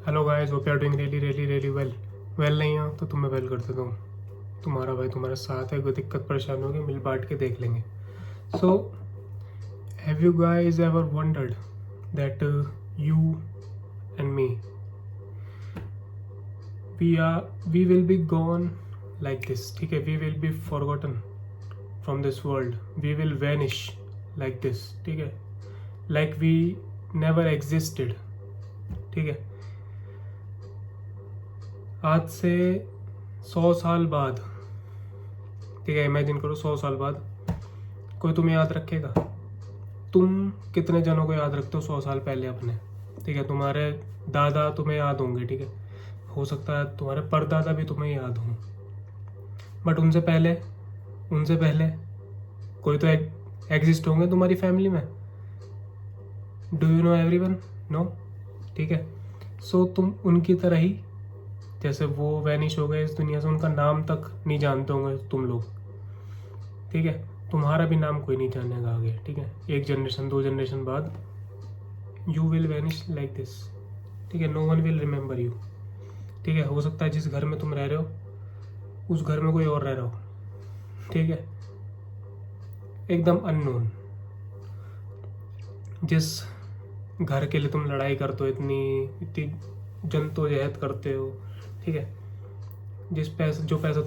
Hello guys, hope you are doing really well नहीं हो तो तुम्हें वेल कर देता हूँ। तुम्हारा भाई तुम्हारे साथ है, कोई दिक्कत परेशानी होगी मिल बांट के देख लेंगे। So have you guys ever wondered that you and me we will be gone like this, ठीक है। We will be forgotten from this world, we will vanish like this, ठीक है। लाइक वी नेवर एग्जिस्टेड, ठीक है। आज से 100 साल बाद, ठीक है, इमेजिन करो 100 साल बाद कोई तुम्हें याद रखेगा। तुम कितने जनों को याद रखते हो 100 साल पहले अपने, ठीक है। तुम्हारे दादा तुम्हें याद होंगे, ठीक है। हो सकता है तुम्हारे परदादा भी तुम्हें याद हों, बट उनसे पहले कोई तो एग्जिस्ट होंगे तुम्हारी फैमिली में। Do you know everyone? No, ठीक है। सो तुम उनकी तरह ही, जैसे वो वैनिश हो गए इस दुनिया से, उनका नाम तक नहीं जानते होंगे तुम लोग, ठीक है। तुम्हारा भी नाम कोई नहीं जानेगा आगे, ठीक है। एक जनरेशन 2 जनरेशन बाद you will vanish like this, ठीक है। No one will remember you, ठीक है। हो सकता है जिस घर में तुम रह रहे हो उस घर में कोई और रह रहा हो, ठीक है। एकदम अननोन। जिस घर के लिए तुम लड़ाई करते हो, इतनी इतनी जद्दोजहद करते हो, ठीक है। जो पैसा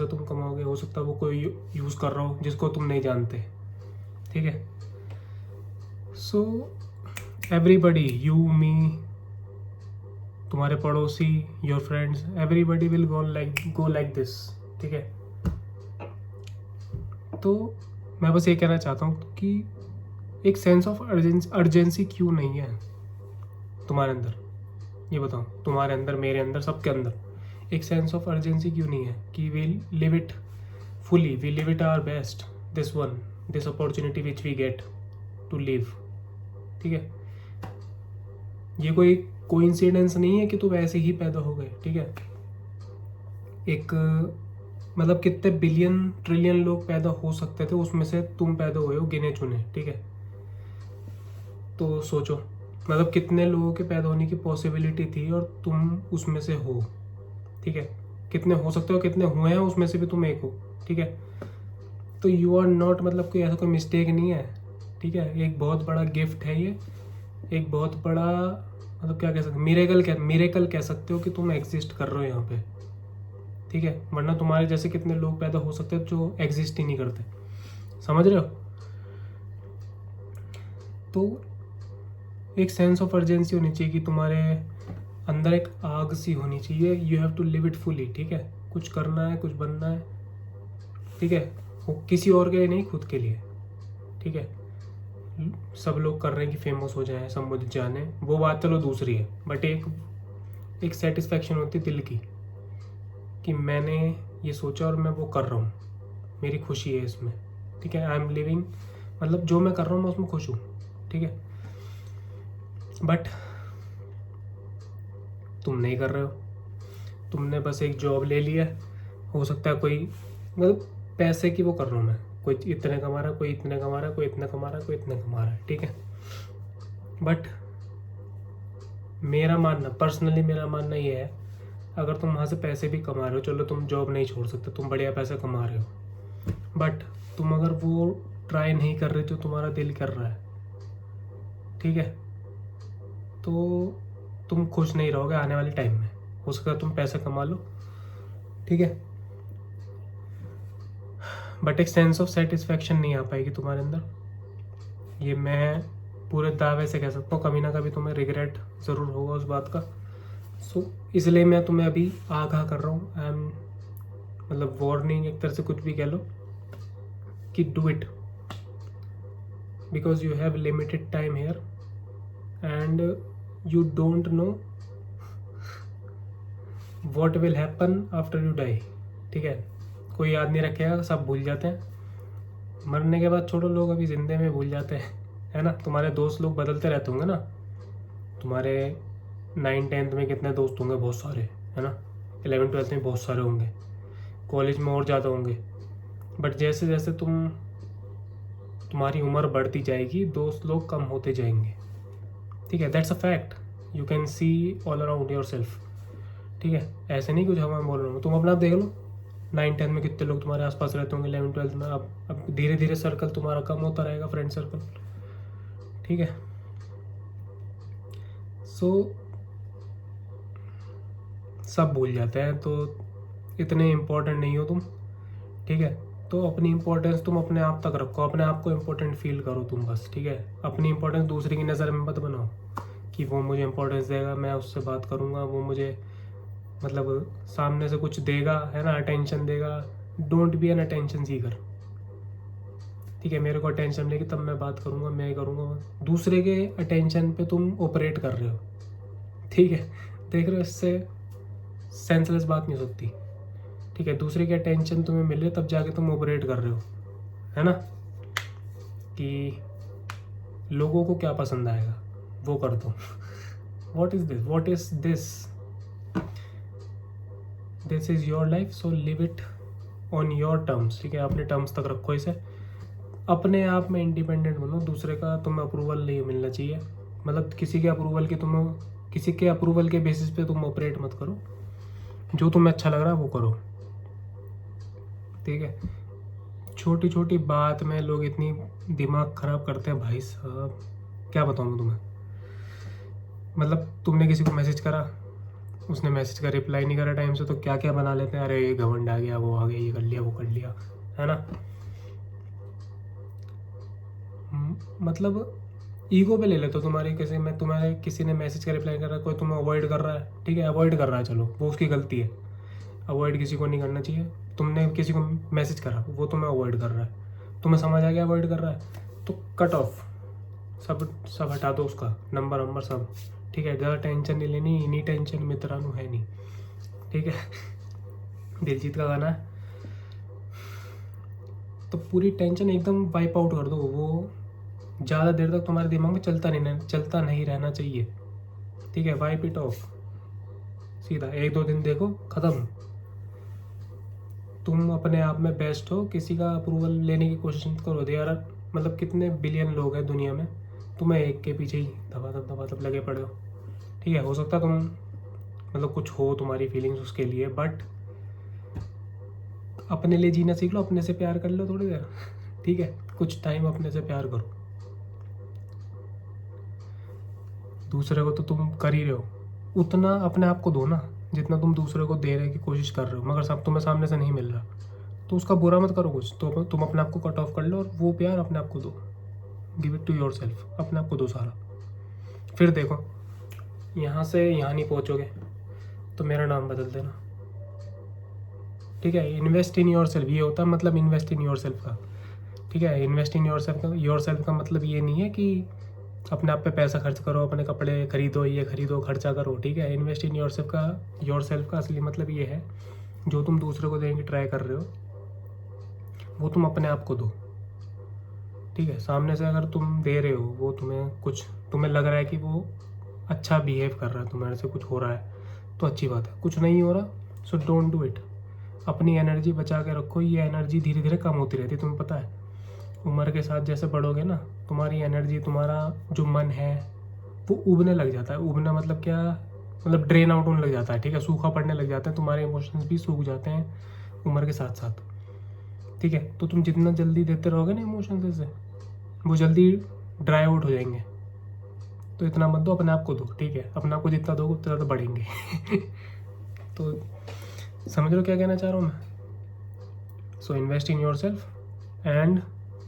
तुम कमाओगे, हो सकता है वो कोई यूज़ कर रहा हो जिसको तुम नहीं जानते, ठीक है। सो एवरीबडी, यू मी, तुम्हारे पड़ोसी, your friends, everybody will go like this, ठीक है। तो मैं बस ये कहना चाहता हूँ कि एक सेंस ऑफ अर्जेंसी क्यों नहीं है तुम्हारे अंदर? ये बताओ, तुम्हारे अंदर, मेरे अंदर, सबके अंदर एक सेंस ऑफ अर्जेंसी क्यों नहीं है कि we live it fully, we live it our best, this opportunity which we get to live, ठीक है। ये कोई कोइंसिडेंस नहीं है कि तुम ऐसे ही पैदा हो गए, ठीक है। एक मतलब कितने बिलियन ट्रिलियन लोग पैदा हो सकते थे, उसमें से तुम पैदा हुए हो गिने चुने, ठीक है। तो सोचो, मतलब कितने लोगों के पैदा होने की पॉसिबिलिटी थी और तुम उसमें से हो, ठीक है। कितने हो सकते हो, कितने हुए हैं उसमें से भी तुम एक हो, ठीक है। तो यू आर नॉट, मतलब कोई ऐसा कोई मिस्टेक नहीं है, ठीक है। एक बहुत बड़ा गिफ्ट है ये, एक बहुत बड़ा, मतलब क्या कह सकते, मिरेकल कह सकते हो कि तुम एग्जिस्ट कर रहे हो यहाँ पे, ठीक है। वरना तुम्हारे जैसे कितने लोग पैदा हो सकते हैं जो एग्जिस्ट ही नहीं करते, समझ रहे हो? तो एक सेंस ऑफ अर्जेंसी होनी चाहिए कि तुम्हारे अंदर एक आग सी होनी चाहिए। You have to live it fully, ठीक है। कुछ करना है, कुछ बनना है, ठीक है। वो किसी और के लिए नहीं, खुद के लिए, ठीक है। सब लोग कर रहे हैं कि फेमस हो जाए, सब मुझे जाने, वो बात चलो दूसरी है, बट एक सेटिस्फैक्शन होती है दिल की कि मैंने ये सोचा और मैं वो कर रहा हूँ, मेरी खुशी है इसमें, ठीक है। आई एम लिविंग, मतलब जो मैं कर रहा हूँ मैं उसमें खुश हूँ, ठीक है। बट तुम नहीं कर रहे हो, तुमने बस एक जॉब ले लिया, हो सकता है कोई, मतलब पैसे की वो कर रहा हूँ मैं, कोई इतने कमा रहा है, कोई इतने कमा रहा है, कोई इतने कमा रहा है, कोई इतने कमा रहा है, ठीक है। बट पर्सनली मेरा मानना ये है, अगर तुम वहाँ से पैसे भी कमा रहे हो, चलो तुम जॉब नहीं छोड़ सकते, तुम बढ़िया पैसे कमा रहे हो, बट तुम अगर वो ट्राई नहीं कर रहे जो तुम्हारा दिल कर रहा है, ठीक है, तो तुम खुश नहीं रहोगे आने वाले टाइम में। हो सकता है तुम पैसे कमा लो, ठीक है, बट एक सेंस ऑफ सेटिस्फैक्शन नहीं आ पाएगी तुम्हारे अंदर। ये मैं पूरे दावे से कह सकता हूँ, कभी ना कभी तुम्हें रिग्रेट ज़रूर होगा उस बात का। सो इसलिए मैं तुम्हें अभी आगाह कर रहा हूँ, आई एम, मतलब वार्निंग, एक तरह से कुछ भी कह लो, कि do it, because you have limited time here and you don't know what will happen after you die, ठीक है। कोई याद नहीं रखेगा, सब भूल जाते हैं मरने के बाद, छोड़ो, लोग अभी जिंदे में भूल जाते हैं, है ना। तुम्हारे दोस्त लोग बदलते रहते होंगे ना, तुम्हारे 9th-10th में कितने दोस्त होंगे, बहुत सारे, है ना। 11th-12th में बहुत सारे होंगे, कॉलेज में और ज़्यादा होंगे। बट जैसे जैसे तुम्हारी उम्र बढ़ती जाएगी, दोस्त लोग कम होते जाएंगे, ठीक है। That's a fact, you can see all around your self, ठीक है। ऐसे नहीं कुछ मैं बोल रहा हूँ, तुम अपना आप देख लो 9th-10th में कितने लोग तुम्हारे आसपास रहते होंगे, 11th-12th में। अब धीरे धीरे सर्कल तुम्हारा कम होता रहेगा, फ्रेंड सर्कल, ठीक है। सो सब भूल जाते हैं, तो इतने इम्पोर्टेंट नहीं हो तुम, ठीक है। तो अपनी इम्पोर्टेंस तुम अपने आप तक रखो, अपने आप को इम्पोर्टेंट फील करो तुम बस, ठीक है। अपनी इम्पोर्टेंस दूसरे की नज़र में मत बनाओ कि वो मुझे इम्पोर्टेंस देगा, मैं उससे बात करूँगा, वो मुझे मतलब सामने से कुछ देगा, है ना, अटेंशन देगा। Don't be an attention seeker, ठीक है। मेरे को अटेंशन लेगी तब मैं बात करूँगा, मैं करूँगा। दूसरे के अटेंशन पे तुम ऑपरेट कर रहे हो, ठीक है। देख रहे हो, इससे सेंसलेस बात नहीं हो सकती, ठीक है। दूसरे की अटेंशन तुम्हें मिले तब जाके तुम ऑपरेट कर रहे हो, है ना, कि लोगों को क्या पसंद आएगा वो कर दो। What is this, what is this, this is your life, so live it on your terms, ठीक है। अपने टर्म्स तक रखो इसे, अपने आप में इंडिपेंडेंट बनो। दूसरे का तुम्हें अप्रूवल नहीं मिलना चाहिए, मतलब किसी के अप्रूवल के बेसिस पे तुम ऑपरेट मत करो। जो तुम्हें अच्छा लग रहा है वो करो, ठीक है। छोटी छोटी बात में लोग इतनी दिमाग ख़राब करते हैं भाई साहब, क्या बताऊँ मैं तुम्हें। मतलब तुमने किसी को मैसेज करा, उसने मैसेज का रिप्लाई नहीं करा टाइम से, तो क्या क्या बना लेते हैं, अरे ये घमंड आ गया, वो आ गया, ये कर लिया, वो कर लिया, है ना। मतलब ईगो पे ले लेते हो तुम्हारे तुम्हारे किसी ने मैसेज का रिप्लाई कर रहा है, कोई तुम्हें अवॉइड कर रहा है, ठीक है। अवॉइड कर रहा है, चलो वो उसकी गलती है, अवॉइड किसी को नहीं करना चाहिए। तुमने किसी को मैसेज करा, वो तुम्हें अवॉइड कर रहा है, तुम्हें समझ आ गया अवॉइड कर रहा है, तो कट ऑफ, सब हटा दो उसका नंबर सब, ठीक है। ज़्यादा टेंशन नहीं लेनी, इन्हीं टेंशन मित्रानु है नहीं, ठीक है। दिलजीत का गाना है। तो पूरी टेंशन एकदम वाइप आउट कर दो, वो ज़्यादा देर तक तुम्हारे दिमाग में चलता नहीं रहना चाहिए, ठीक है। वाइप इट ऑफ, सीधा 1-2 दिन देखो, ख़त्म। तुम अपने आप में बेस्ट हो, किसी का अप्रूवल लेने की कोशिश मत करो। यार मतलब कितने बिलियन लोग हैं दुनिया में, तुम्हें एक के पीछे ही दबा लगे पड़े हो, ठीक है। हो सकता है तुम मतलब कुछ हो तुम्हारी फीलिंग्स उसके लिए, बट अपने लिए जीना सीख लो, अपने से प्यार कर लो थोड़ी देर, ठीक है। कुछ टाइम अपने से प्यार करो। दूसरे को तो तुम कर ही रहे हो, उतना अपने आप को दो ना जितना तुम दूसरे को देने की कोशिश कर रहे हो, मगर सब तुम्हें सामने से नहीं मिल रहा, तो उसका बुरा मत करो कुछ, तो तुम अपने आप को कट ऑफ कर लो और वो प्यार अपने आप को दो। Give it to yourself, अपने आप को दो सारा। फिर देखो यहाँ से यहाँ नहीं पहुँचोगे तो मेरा नाम बदल देना, ठीक है। इन्वेस्ट इन योर सेल्फ, ये होता है मतलब इन्वेस्ट इन योर सेल्फ का, ठीक है। इन्वेस्ट इन योर सेल्फ का मतलब ये नहीं है कि अपने आप पे पैसा खर्च करो, अपने कपड़े खरीदो, ये खरीदो, खर्चा करो, ठीक है। इन्वेस्ट इन योर सेल्फ का असली मतलब ये है, जो तुम दूसरे को देने की ट्राई कर रहे हो वो तुम अपने आप को दो, ठीक है। सामने से अगर तुम दे रहे हो, वो तुम्हें लग रहा है कि वो अच्छा बिहेव कर रहा है, तुम्हारे से कुछ हो रहा है तो अच्छी बात है, कुछ नहीं हो रहा सो डोंट डू इट। अपनी एनर्जी बचा के रखो, ये एनर्जी धीरे धीरे कम होती रहती है, तुम्हें पता है। उम्र के साथ जैसे बढ़ोगे ना, तुम्हारी एनर्जी, तुम्हारा जो मन है वो उबने लग जाता है। उबना मतलब क्या, मतलब ड्रेन आउट होने लग जाता है, ठीक है। सूखा पड़ने लग जाता है, तुम्हारे इमोशंस भी सूख जाते हैं उम्र के साथ साथ, ठीक है। तो तुम जितना जल्दी देते रहोगे ना इमोशंस से, वो जल्दी ड्राई आउट हो जाएंगे। तो इतना मत दो, अपने आप को दो, ठीक है। अपने आप को जितना दोगे उतना ज़्यादा बढ़ेंगे। तो समझ रहे हो क्या कहना चाह रहा हूँ मैं। So invest in your self. And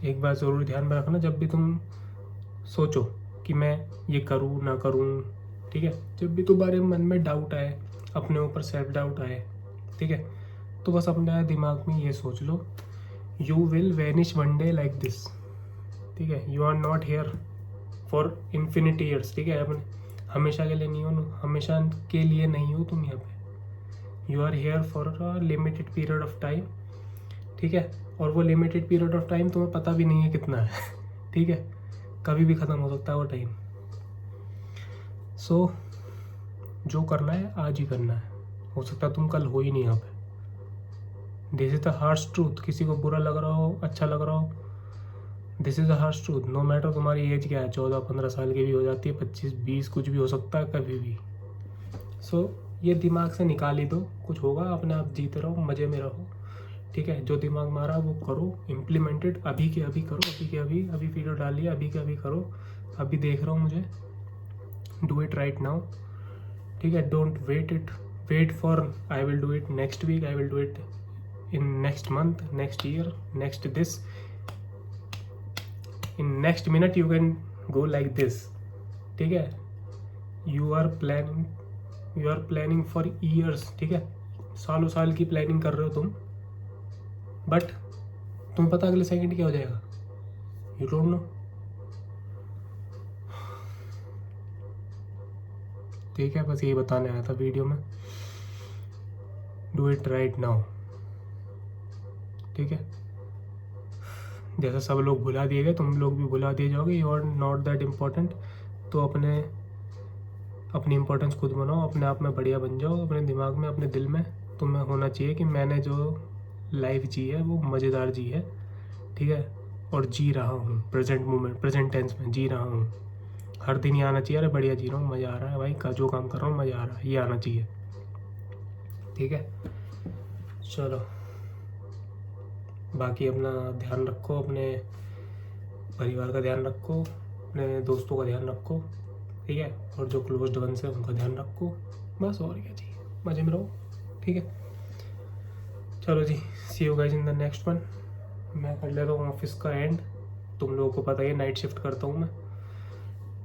एक बात ज़रूर ध्यान में रखना, जब भी तुम सोचो कि मैं ये करूँ ना करूँ, ठीक है, जब भी तुम्हारे मन में डाउट आए, अपने ऊपर सेल्फ डाउट आए, ठीक है, तो बस अपने दिमाग में ये सोच लो, you will vanish one day like this, ठीक है। You are not here for infinity years, ठीक है। अपने हमेशा के लिए नहीं हो, हमेशा के लिए नहीं हो तुम यहाँ पे। You are here for a limited period of time, ठीक है। और वो लिमिटेड पीरियड ऑफ टाइम तुम्हें पता भी नहीं है कितना है, ठीक है। कभी भी ख़त्म हो सकता है वो टाइम। सो जो करना है आज ही करना है, हो सकता है तुम कल हो ही नहीं यहाँ पे। This is the harsh truth. किसी को बुरा लग रहा हो, अच्छा लग रहा हो, this is the harsh truth. No matter तुम्हारी एज क्या है, 14-15 साल की भी हो जाती है, 25-20 कुछ भी हो सकता है कभी भी। सो ये दिमाग से निकाल ही दो, कुछ होगा, अपने आप जीते रहो, मज़े में रहो, ठीक है। जो दिमाग मारा वो करो, इम्प्लीमेंटेड अभी के अभी करो, अभी के अभी वीडियो डालिए, अभी के अभी करो। अभी देख रहा हूँ मुझे, डू इट राइट नाउ, ठीक है। Don't wait for I will do it next week, I will do it in next month, next year, next this, in next minute you can go like this, ठीक है। You are planning for years, ठीक है। सालों साल की planning कर रहे हो तुम, बट तुम्हें पता अगले सेकंड क्या हो जाएगा, यू डोंट नो, ठीक है। बस यही बताने आया था वीडियो में, डू इट राइट नाउ, ठीक है। जैसे सब लोग भुला दिए गए, तुम लोग भी भुला दिए जाओगे, you are not that important. तो अपनी इम्पोर्टेंस खुद बनाओ, अपने आप में बढ़िया बन जाओ, अपने दिमाग में, अपने दिल में तुम्हें होना चाहिए कि मैंने जो लाइफ जी है वो मज़ेदार जी है, ठीक है। और जी रहा हूँ, प्रेजेंट मोमेंट, प्रेजेंट टेंस में जी रहा हूँ। हर दिन ये आना चाहिए, अरे बढ़िया जी रहा हूँ, मज़ा आ रहा है भाई, का जो काम कर रहा हूँ मज़ा आ रहा है, ये आना चाहिए, ठीक है। चलो, बाकी अपना ध्यान रखो, अपने परिवार का ध्यान रखो, अपने दोस्तों का ध्यान रखो, ठीक है। और जो क्लोज्ड वंस है उनका ध्यान रखो, बस और क्या चाहिए, मज़े में रहो, ठीक है। चलो जी, see you guys in the next one. मैं कर लेता हूँ ऑफिस का एंड, तुम लोगों को पता ही है नाइट शिफ्ट करता हूँ मैं,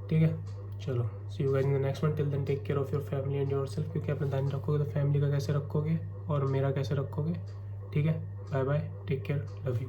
ठीक है। चलो, see you guys in the next one. Till then take care of your family and yourself, क्योंकि अपना ध्यान रखोगे तो फैमिली का कैसे रखोगे और मेरा कैसे रखोगे, ठीक है। Bye bye, take care, love you.